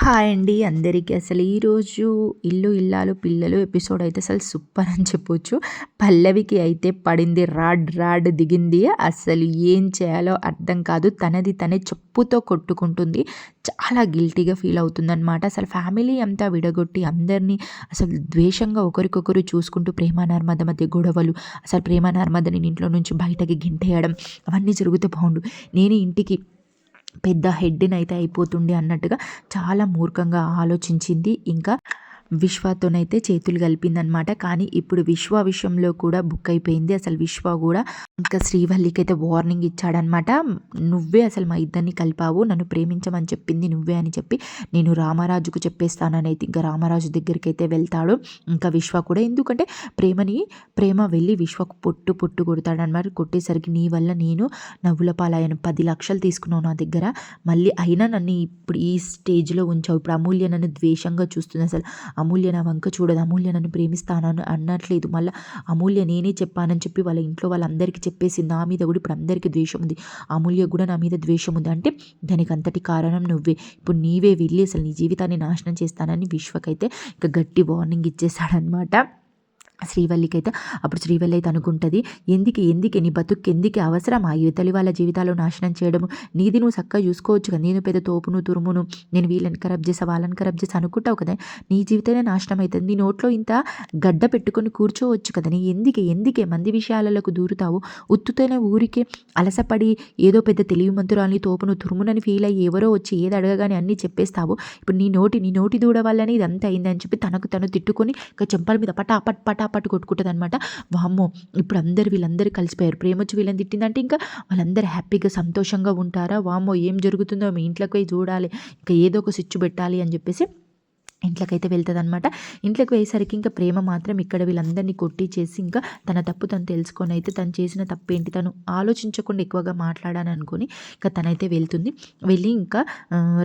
Hi అండి అందరికీ. అసలు ఈరోజు ఇల్లు ఇల్లాలు పిల్లలు ఎపిసోడ్ అయితే అసలు సూపర్ అని చెప్పొచ్చు. పల్లవికి అయితే పడింది రాడ్ రాడ్ దిగింది. అసలు ఏం చేయాలో అర్థం కాదు. తనది తనే చెప్పుతో కొట్టుకుంటుంది. చాలా గిల్టీగా ఫీల్ అవుతుందనమాట. అసలు ఫ్యామిలీ అంతా విడగొట్టి అందరినీ అసలు ద్వేషంగా ఒకరికొకరు చూసుకుంటూ ప్రేమ నర్మద మధ్య గొడవలు, అసలు ప్రేమ నర్మదని ఇంట్లో నుంచి బయటకి గింటేయడం అవన్నీ జరిగితే బాగుండు. నేను ఇంటికి పెద్ద హెడ్‌నైతే అయిపోతుండే అన్నట్టుగా చాలా మూర్ఖంగా ఆలోచించింది. ఇంకా విశ్వతోనైతే చేతులు కలిపిందనమాట. కానీ ఇప్పుడు విశ్వ విషయంలో కూడా బుక్ అయిపోయింది. అసలు విశ్వ కూడా ఇంకా శ్రీవల్లికైతే వార్నింగ్ ఇచ్చాడనమాట. నువ్వే అసలు మా ఇద్దరిని కలిపావు, నన్ను ప్రేమించమని చెప్పింది నువ్వే అని చెప్పి నేను రామరాజుకు చెప్పేస్తానని అయితే ఇంకా రామరాజు దగ్గరికి అయితే వెళ్తాడు. ఇంకా విశ్వ కూడా ఎందుకంటే ప్రేమ వెళ్ళి విశ్వకు పొట్టు పొట్టు కొడతాడనమాట. కొట్టేసరికి నీ వల్ల నేను నవ్వుల పాలయ్యాను. 10 లక్షలు తీసుకున్నావు నా దగ్గర, మళ్ళీ అయినా నన్ను ఇప్పుడు ఈ స్టేజ్‌లో ఉంచావు. ఇప్పుడు అమూల్య నన్ను ద్వేషంగా చూస్తుంది. అసలు అమూల్య నా వంక చూడదు, అమూల్య నన్ను ప్రేమిస్తానని అనట్లేదు. మళ్ళీ అమూల్య నేనే చెప్పానని చెప్పి వాళ్ళ ఇంట్లో వాళ్ళందరికీ చెప్పేసింది. నా మీద కూడా ఇప్పుడు అందరికీ ద్వేషం ఉంది, అమూల్య కూడా నా మీద ద్వేషం ఉంది. అంటే దానికి అంతటి కారణం నువ్వే. ఇప్పుడు నీవే వెళ్ళి అసలు నీ జీవితాన్ని నాశనం చేస్తానని విశ్వకైతే ఇక గట్టి వార్నింగ్ ఇచ్చేసాడనమాట శ్రీవల్లికైతే. అప్పుడు శ్రీవల్లి అయితే అనుకుంటుంది, ఎందుకే నీ బతుకు ఎందుకే అవసరం ఆ యువతలి వాళ్ళ జీవితాలు నాశనం చేయడము, నీది నువ్వు చక్కగా చూసుకోవచ్చు కదా, నేను పెద్ద తోపును తురుమును, నేను వీళ్ళని ఖరాబ్ చేసా వాళ్ళని ఖరాబ్ చేసి అనుకుంటావు కదా, నీ జీవితమే నాశనం అవుతుంది, నీ నోట్లో ఇంత గడ్డ పెట్టుకొని కూర్చోవచ్చు కదా, నీ ఎందుకే మంది విషయాలకు దూరుతావు, ఉత్తుతోనే ఊరికే అలసపడి ఏదో పెద్ద తెలివిమంతురాలని తోపును తురుమునని ఫీల్ అయ్యి ఎవరో వచ్చి ఏది అడగగానే అన్నీ చెప్పేస్తావు, ఇప్పుడు నీ నోటి దూడ వల్లనే ఇదంతా అయిందని చెప్పి తనకు తను తిట్టుకొని ఇక చెంపల మీద పటాపట్ కొట్టుకుంటుంది అనమాట. వామ్మో ఇప్పుడు వీళ్ళందరూ కలిసిపోయారు, ప్రేమ వచ్చి వీళ్ళని తిట్టిందంటే ఇంకా వాళ్ళందరూ హ్యాపీగా సంతోషంగా ఉంటారా, వామ్మో ఏం జరుగుతుందో మీ ఇంట్లోకి పోయి చూడాలి, ఇంకా ఏదో ఒక స్విచ్ పెట్టాలి అని చెప్పేసి ఇంట్లోకైతే వెళ్తుంది అనమాట. ఇంట్లోకి పోయేసరికి ఇంకా ప్రేమ మాత్రం ఇక్కడ వీళ్ళందరినీ కొట్టించేసి ఇంకా తన తప్పు తను తెలుసుకొని అయితే తను చేసిన తప్పు ఏంటి, తను ఆలోచించకుండా ఎక్కువగా మాట్లాడాను అనుకొని ఇంకా తనైతే వెళ్తుంది. వెళ్ళి ఇంకా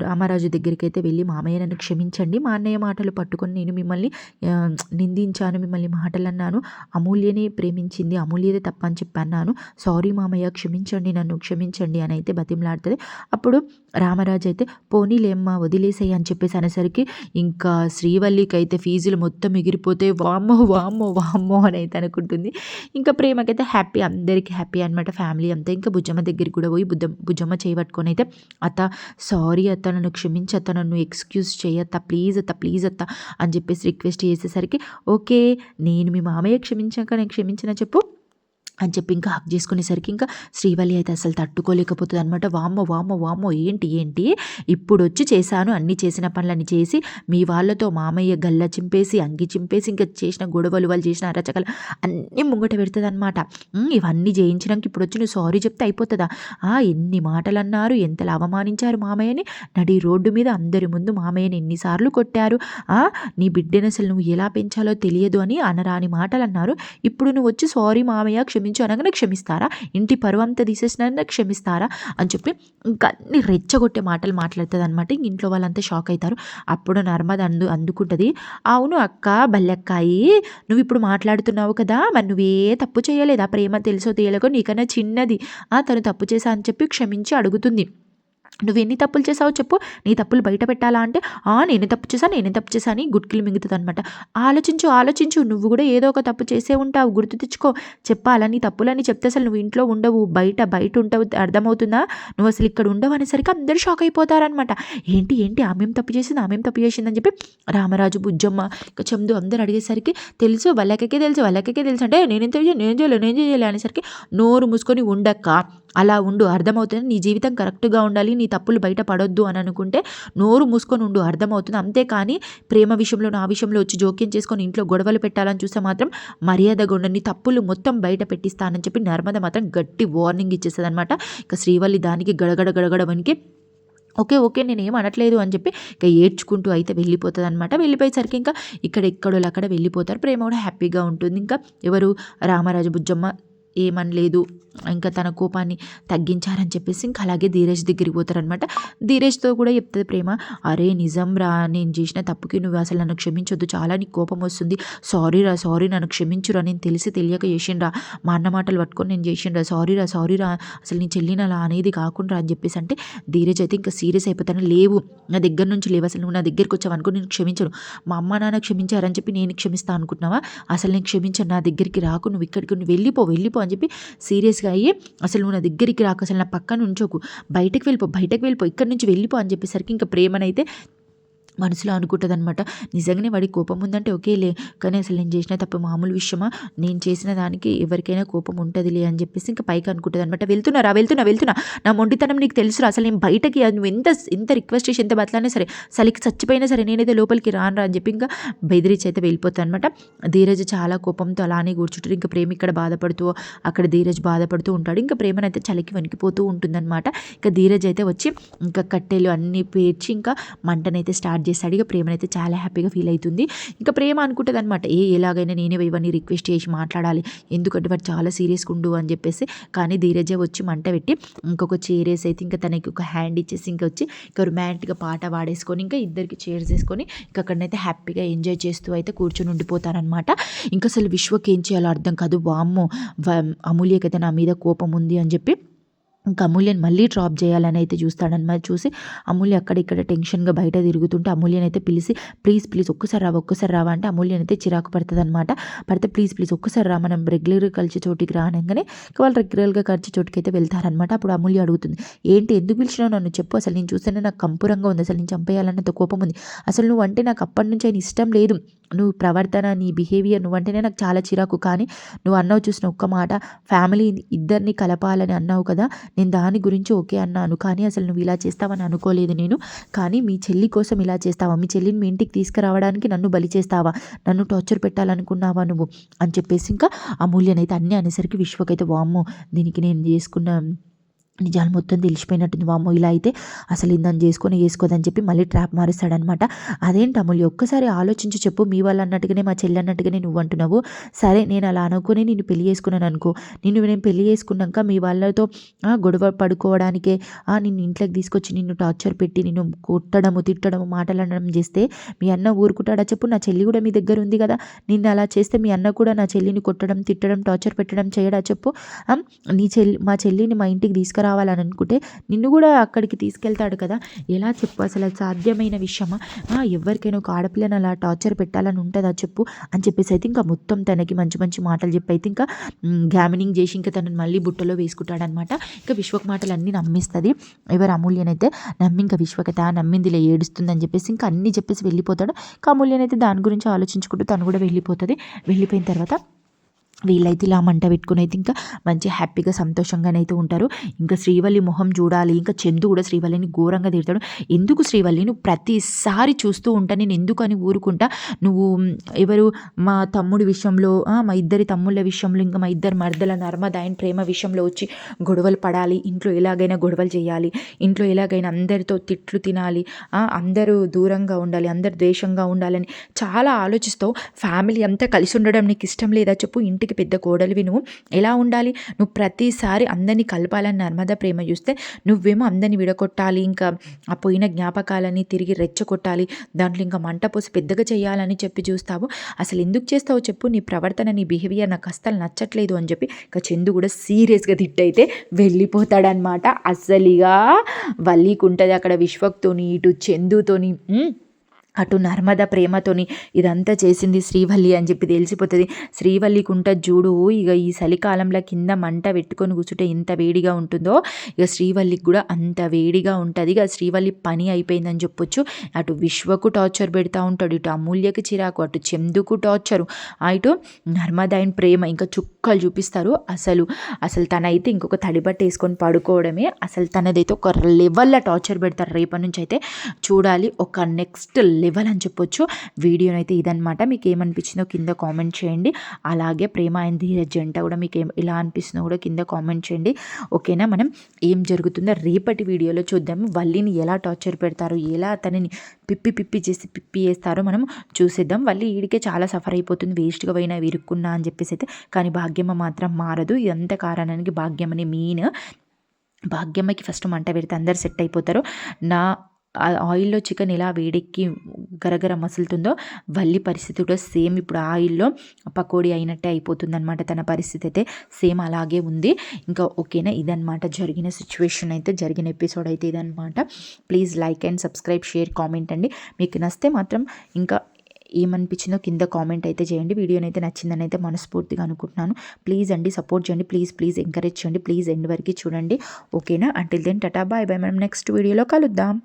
రామరాజు దగ్గరికి అయితే వెళ్ళి, మామయ్య నన్ను క్షమించండి, మా అన్నయ్య మాటలు పట్టుకొని నేను మిమ్మల్ని నిందించాను, మిమ్మల్ని మాటలు అన్నాను, అమూల్యని ప్రేమించింది అమూల్యదే తప్పని చెప్పి అన్నాను, సారీ మామయ్య క్షమించండి, నన్ను క్షమించండి అని అయితే బతిమలాడుతుంది. అప్పుడు రామరాజు అయితే పోనీలేమ్మా వదిలేసేయి అని చెప్పేసి అనేసరికి ఇంకా శ్రీవల్లికి అయితే ఫీజులు మొత్తం ఎగిరిపోతే వామ్మో అని అయితే అనుకుంటుంది. ఇంకా ప్రేమకైతే హ్యాపీ, అందరికీ హ్యాపీ అనమాట ఫ్యామిలీ అంతా. ఇంకా బుజ్జమ్మ దగ్గరికి కూడా పోయి బుజ్జమ్మ చేయబట్టుకొని అయితే, అత్త సారీ అత్త, నన్ను క్షమించి అత్త, నన్ను ఎక్స్క్యూజ్ చేయత్త, ప్లీజ్ అత్త అని చెప్పేసి రిక్వెస్ట్ చేసేసరికి, ఓకే నేను మీ మామయ్య క్షమించాక నేను క్షమించిన చెప్పు అని చెప్పి ఇంకా హక్ చేసుకునేసరికి ఇంకా శ్రీవల్లి అయితే అసలు తట్టుకోలేకపోతుంది అనమాట. వామ్మో ఏంటి ఇప్పుడు వచ్చి చేశాను, అన్నీ చేసిన పనులన్నీ చేసి మీ వాళ్ళతో మామయ్య గల్ల చింపేసి అంగి చింపేసి ఇంకా చేసిన గొడవలు వాళ్ళు చేసిన అరచకలు అన్నీ ముంగట పెడుతుంది అనమాట. ఇవన్నీ చేయించినాక ఇప్పుడు వచ్చి నువ్వు సారీ చెప్తే అయిపోతుందా, ఎన్ని మాటలు అన్నారు, ఎంతలా అవమానించారు మామయ్యని, నడి రోడ్డు మీద అందరి ముందు మామయ్యని ఎన్నిసార్లు కొట్టారు, నీ బిడ్డను అసలు నువ్వు ఎలా పెంచాలో తెలియదు అని అనరాని మాటలు అన్నారు, ఇప్పుడు నువ్వు వచ్చి సారీ మామయ్య క్షమించు అనగానే క్షమిస్తారా, ఇంటి పరువంతా తీసేసినా క్షమిస్తారా అని చెప్పి ఇంకా అన్ని రెచ్చగొట్టే మాటలు మాట్లాడుతుంది అనమాట. ఇంట్లో వాళ్ళంతా షాక్ అవుతారు. అప్పుడు నర్మద అందుకుంటుంది, అవును అక్క బల్లెక్కాయి, నువ్వు ఇప్పుడు మాట్లాడుతున్నావు కదా, మరి నువ్వే తప్పు చేయలేదా, ప్రేమ తెలుసో తెలియకో నీకన్నా చిన్నది, తను తప్పు చేశా అని చెప్పి క్షమించి అడుగుతుంది, నువ్వెన్ని తప్పులు చేసావో చెప్పు, నీ తప్పులు బయట పెట్టాలా అంటే, నేనే తప్పు చేశా అని గుట్కిలు మింగుతుంది అనమాట. ఆలోచించు నువ్వు కూడా ఏదో ఒక తప్పు చేసే ఉంటావు, గుర్తు తెచ్చుకో, చెప్పాలా నీ తప్పులని చెప్తే అసలు నువ్వు ఇంట్లో ఉండవు, బయట ఉంటావు, అర్థమవుతుందా, నువ్వు అసలు ఇక్కడ ఉండవు అనేసరికి అందరూ షాక్ అయిపోతారనమాట. ఏంటి ఆమెం తప్పు చేసింది అని చెప్పి రామరాజు బుజ్జమ్మ ఇంకా చందు అందరూ అడిగేసరికి తెలుసు వాళ్ళకే తెలుసు అంటే నేను చేయలే అనేసరికి, నోరు మూసుకొని ఉండక్క, అలా ఉండు, అర్థమవుతుంది, నీ జీవితం కరెక్ట్గా ఉండాలి, నీ తప్పులు బయట పడొద్దు అని అనుకుంటే నోరు మూసుకొని ఉండు, అర్థమవుతుంది, అంతేకాని ప్రేమ విషయంలో నా విషయంలో వచ్చి జోక్యం చేసుకొని ఇంట్లో గొడవలు పెట్టాలని చూస్తే మాత్రం మర్యాదగా ఉండండి, నీ తప్పులు మొత్తం బయట పెట్టిస్తానని చెప్పి నర్మద మాత్రం గట్టి వార్నింగ్ ఇచ్చేస్తుంది అనమాట. ఇక శ్రీవల్లి దానికి గడగడ వనికి ఓకే నేనేం అనట్లేదు అని చెప్పి ఇంకా ఏడ్చుకుంటూ అయితే వెళ్ళిపోతుంది అనమాట. వెళ్ళిపోయేసరికి ఇంకా అక్కడ వెళ్ళిపోతారు. ప్రేమ కూడా హ్యాపీగా ఉంటుంది. ఇంకా ఎవరు రామరాజు బుజ్జమ్మ ఏమనలేదు, ఇంకా తన కోపాన్ని తగ్గించారని చెప్పేసి ఇంకా అలాగే ధీరజ్ దగ్గరికి పోతారనమాట. ధీరజ్తో కూడా చెప్తుంది ప్రేమ, అరే నిజం రా, నేను చేసిన తప్పుకి నువ్వు అసలు నన్ను క్షమించొద్దు, చాలా నీకు కోపం వస్తుంది, సారీ నన్ను క్షమించురా, నేను తెలిసి తెలియక చేసిండ్రా, మా అన్న మాటలు పట్టుకొని నేను చేసిండ్రా, సారీ రా, అసలు నీ చెల్లిని అలా అనేది కాకుండా అని చెప్పేసి అంటే ధీరజ్ అయితే ఇంకా సీరియస్ అయిపోతాను. లేవు, నా దగ్గర నుంచి లేవు, అసలు నువ్వు నా దగ్గరికి వచ్చావు అనుకో నేను క్షమించను, మా అమ్మ నాన్న క్షమించారని చెప్పి నేను క్షమిస్తా అనుకుంటున్నావా, అసలు నేను క్షమించను, నా దగ్గరికి రాకు, నువ్వు ఇక్కడికి నువ్వు వెళ్ళిపో అని చెప్పి సీరియస్గా అయ్యి, అసలు నువ్వు నా దగ్గరికి రాకు, అసలు నా పక్కన ఉంచోకు, బయటకు వెళ్ళిపో, ఇక్కడి నుంచి వెళ్ళిపో అని చెప్పేసరికి ఇంకా ప్రేమనైతే మనసులో అనుకుంటుంది అనమాట. నిజంగానే వాడికి కోపం ఉందంటే ఓకేలే, కానీ అసలు నేను చేసిన తప్పు మామూలు విషయమా, నేను చేసిన దానికి ఎవరికైనా కోపం ఉంటుందిలే అని చెప్పేసి ఇంకా పైకి అనుకుంటుంది అనమాట. వెళ్తున్నా, నా మొండితనం నీకు తెలుసురా, అసలు నేను బయటకి నువ్వు ఎంత రిక్వెస్ట్ చేసి ఎంత బతలానే సరే, చలికి చచ్చిపోయినా సరే నేనైతే లోపలికి రాను అని చెప్పి ఇంకా బెదిరించి అయితే వెళ్ళిపోతాను అనమాట. ధీరజ్ చాలా కోపంతో అలానే కూర్చుంటారు. ఇంకా ప్రేమ ఇక్కడ బాధపడుతూ అక్కడ ధీరజ్ బాధపడుతూ ఉంటాడు. ఇంకా ప్రేమనైతే చలికి వణికిపోతూ ఉంటుందన్నమాట. ఇంకా ధీరజ్ అయితే వచ్చి ఇంకా కట్టెలు అన్నీ పేర్చి ఇంకా మంటనైతే స్టార్ట్ చేస్తాడు. ఇక ప్రేమనైతే చాలా హ్యాపీగా ఫీల్ అవుతుంది. ఇంకా ప్రేమ అనుకుంటుంది అనమాట, ఎలాగైనా నేనే ఇవన్నీ రిక్వెస్ట్ చేసి మాట్లాడాలి, ఎందుకంటే వాడు చాలా సీరియస్గా ఉండు అని చెప్పేసి. కానీ ధీరజే వచ్చి మంట పెట్టి ఇంకొక చైర్ వేసి అయితే ఇంకా తనకి ఒక హ్యాండ్ ఇచ్చేసి ఇంకా వచ్చి ఇంకా రొమాంటిక్గా పాట పాడేసుకొని ఇంకా ఇద్దరికి చైర్స్ వేసుకొని ఇంకా అక్కడనైతే హ్యాపీగా ఎంజాయ్ చేస్తూ అయితే కూర్చొని ఉండిపోతారనమాట. ఇంకా అసలు విశ్వకి ఏం చేయాలో అర్థం కాదు. వామ్మో, అమూల్యకైతే నా మీద కోపం ఉంది అని చెప్పి ఇంకా అమూల్యని మళ్ళీ డ్రాప్ చేయాలని అయితే చూస్తాడనమాట. చూసి అమూల్య అక్కడిక్కడ టెన్షన్గా బయట తిరుగుతుంటే అమూల్యని అయితే పిలిచి ప్లీజ్ ఒక్కసారి రావా అంటే అమూల్యని అయితే చిరాకు పడుతుంది అనమాట. పడితే ప్లీజ్ ఒక్కసారి రా, మనం రెగ్యులర్గా కలిసి చోటికి రానగానే వాళ్ళు రెగ్యులర్గా కలిసి చోటుకి అయితే వెళ్తారనమాట. అప్పుడు అమూల్య అడుగుతుంది, ఏంటి ఎందుకు పిలిచినావు నన్ను చెప్పు, అసలు నేను చూస్తేనే నాకు కంపురంగా ఉంది, అసలు నేను చంపేయాలన్నంత కోపం ఉంది, అసలు నువ్వు అంటే నాకు అప్పటి నుంచి ఆయన ఇష్టం లేదు, నువ్వు ప్రవర్తన నీ బిహేవియర్ నువ్వంటేనే నాకు చాలా చిరాకు, కానీ నువ్వు అన్నావు చూసిన ఒక్క మాట, ఫ్యామిలీ ఇద్దరిని కలపాలని అన్నావు కదా, నేను దాని గురించి ఓకే అన్నాను, కానీ అసలు నువ్వు ఇలా చేస్తావని అనుకోలేదు నేను, కానీ మీ చెల్లి కోసం ఇలా చేస్తావా, మీ చెల్లిని మీ ఇంటికి తీసుకురావడానికి నన్ను బలి చేస్తావా, నన్ను టార్చర్ పెట్టాలనుకున్నావా నువ్వు అని చెప్పేసి ఇంకా అమూల్యనైతే అన్నీ అనేసరికి విశ్వకైతే వామ్మో, దీనికి నేను చేసుకున్న నిజాలు మొత్తం తెలిసిపోయినట్టుంది, వామ్మో ఇలా అయితే అసలు ఇందని చేసుకోదని చెప్పి మళ్ళీ ట్రాప్ మారుస్తాడనమాట. అదేంటి అమూల్య, ఒక్కసారి ఆలోచించి చెప్పు, మీ వాళ్ళు అన్నట్టుగానే మా చెల్లి అన్నట్టుగానే నువ్వు అంటున్నావు, సరే నేను అలా అనుకుని నేను పెళ్లి చేసుకున్నాను అనుకో, నేను పెళ్లి చేసుకున్నాక మీ వాళ్ళతో గొడవ పడుకోవడానికే నిన్ను ఇంట్లోకి తీసుకొచ్చి నిన్ను టార్చర్ పెట్టి నిన్ను కొట్టడము తిట్టడము మాటలనడం చేస్తే మీ అన్న ఊరుకుంటాడా చెప్పు, నా చెల్లి కూడా మీ దగ్గర ఉంది కదా, నిన్ను అలా చేస్తే మీ అన్న కూడా నా చెల్లిని కొట్టడం తిట్టడం టార్చర్ పెట్టడం చేయడా చెప్పు, మా చెల్లిని మా ఇంటికి రావాలని అనుకుంటే నిన్ను కూడా అక్కడికి తీసుకెళ్తాడు కదా, ఎలా చెప్పు, అసలు సాధ్యమైన విషయమా, ఎవరికైనా ఒక ఆడపిల్లని అలా టార్చర్ పెట్టాలని ఉంటుందా చెప్పు అని చెప్పేసి అయితే ఇంకా మొత్తం తనకి మంచి మాటలు చెప్పి అయితే ఇంకా గ్యామినింగ్ చేసి ఇంకా తనని మళ్ళీ బుట్టలో వేసుకుంటాడనమాట. ఇంకా విశ్వక్ మాటలు అన్నీ నమ్మిస్తుంది. ఎవరు అమూల్యనైతే నమ్మి ఇంకా విశ్వకత నమ్మిందిలే ఏడుస్తుందని చెప్పేసి ఇంకా అన్నీ చెప్పేసి వెళ్ళిపోతాడు. ఇంకా అమూల్యనైతే దాని గురించి ఆలోచించుకుంటూ తను కూడా వెళ్ళిపోతుంది. వెళ్ళిపోయిన తర్వాత వీళ్ళైతే ఇలా మంట పెట్టుకుని అయితే ఇంకా మంచి హ్యాపీగా సంతోషంగానైతే ఉంటారు. ఇంకా శ్రీవల్లి మొహం చూడాలి, ఇంకా చందు కూడా శ్రీవల్లిని ఘోరంగా తిడతాడు. ఎందుకు శ్రీవల్లి నువ్వు ప్రతిసారి చూస్తూ ఉంటా, నేను ఎందుకు అని ఊరుకుంటా, నువ్వు ఎవరు మా తమ్ముడి విషయంలో మా ఇద్దరి తమ్ముళ్ళ విషయంలో ఇంకా మా ఇద్దరు మర్దల నర్మద ఆయన ప్రేమ విషయంలో వచ్చి గొడవలు పడాలి, ఇంట్లో ఎలాగైనా గొడవలు చేయాలి, ఇంట్లో ఎలాగైనా అందరితో తిట్లు తినాలి, అందరూ దూరంగా ఉండాలి, అందరు ద్వేషంగా ఉండాలని చాలా ఆలోచిస్తావు. ఫ్యామిలీ అంతా కలిసి ఉండడం నీకు ఇష్టం లేదా చెప్పు, ఇంటికి పెద్ద కోడలివి నువ్వు ఎలా ఉండాలి, నువ్వు ప్రతిసారి అందరినీ కలపాలని నర్మదా ప్రేమ చూస్తే నువ్వేమో అందరినీ విడగొట్టాలి, ఇంకా ఆ పోయిన జ్ఞాపకాలని తిరిగి రెచ్చగొట్టాలి, దాంట్లో ఇంకా మంట పోసి పెద్దగా చేయాలని చెప్పి చూస్తావు, అసలు ఎందుకు చేస్తావో చెప్పు, నీ ప్రవర్తన నీ బిహేవియర్ నాకు అస్సలు నచ్చట్లేదు అని చెప్పి ఇంకా చందు కూడా సీరియస్గా తిట్టయితే వెళ్ళిపోతాడనమాట. అస్సలిగా వల్లికి ఉంటుంది అక్కడ విశ్వక్తోని, ఇటు చందుతోని, అటు నర్మద ప్రేమతోని ఇదంతా చేసింది శ్రీవల్లి అని చెప్పి తెలిసిపోతుంది. శ్రీవల్లికి ఉంటుంది చూడు, ఇక ఈ చలికాలంలో కింద మంట పెట్టుకొని కూర్చుంటే ఎంత వేడిగా ఉంటుందో ఇక శ్రీవల్లికి కూడా అంత వేడిగా ఉంటుంది. ఇక శ్రీవల్లి పని అయిపోయిందని చెప్పొచ్చు. అటు విశ్వకు టార్చర్ పెడతా ఉంటాడు, ఇటు అమూల్యకి చిరాకు, అటు చందుకు టార్చరు, ఇటు నర్మద అండ్ ప్రేమ ఇంకా చుక్కలు చూపిస్తారు. అసలు తనైతే ఇంకొక తడిబట్ట వేసుకొని పడుకోవడమే, అసలు తనదైతే ఒక లెవెల్లో టార్చర్ పెడతారు. రేపటి నుంచి అయితే చూడాలి, ఒక నెక్స్ట్ లెవెల్ అని చెప్పొచ్చు. వీడియోనైతే ఇదనమాట. మీకు ఏమనిపించిందో కింద కామెంట్ చేయండి. అలాగే ప్రేమ అండ్ ధీరజ్ జంట కూడా మీకు ఎలా అనిపిస్తుందో కూడా కింద కామెంట్ చేయండి. ఓకేనా, మనం ఏం జరుగుతుందో రేపటి వీడియోలో చూద్దాము. వల్లిని ఎలా టార్చర్ పెడతారు, ఎలా తనని పిప్పి చేసి వేస్తారో మనం చూసేద్దాం. వల్లి ఈడికే చాలా సఫర్ అయిపోతుంది, వేస్ట్గా పోయినా ఇరుక్కున్నా అని చెప్పేసి అయితే, కానీ భాగ్య భాగ్యమ్మ మాత్రం మారదు. ఇదంతా కారణానికి భాగ్యమ్మని మెయిన్. భాగ్యమ్మకి ఫస్ట్ మంట పెడితే అందరు సెట్ అయిపోతారు. నా ఆయిల్లో చికెన్ ఎలా వేడెక్కి గరగర మసులుతుందో వల్లి పరిస్థితి కూడా సేమ్ ఇప్పుడు ఆయిల్లో పకోడీ అయినట్టే అయిపోతుంది అనమాట. తన పరిస్థితి అయితే సేమ్ అలాగే ఉంది. ఇంకా ఓకేనా, ఇదనమాట జరిగిన సిచ్యువేషన్ అయితే, జరిగిన ఎపిసోడ్ అయితే ఇదనమాట. Please like and subscribe, share, comment అండి. మీకు నచ్చితే మాత్రం ఇంకా ఏమనిపించిందో కింద కామెంట్ అయితే చేయండి. వీడియోని అయితే నచ్చిందని అయితే మనస్ఫూర్తిగా అనుకుంటున్నాను. ప్లీజ్ అండి సపోర్ట్ చేయండి, ప్లీజ్ ఎంకరేజ్ చేయండి, ప్లీజ్ ఎండ్ వరకు చూడండి. ఓకేనా, until then tata bye bye. మనం నెక్స్ట్ వీడియోలో కలుద్దాం.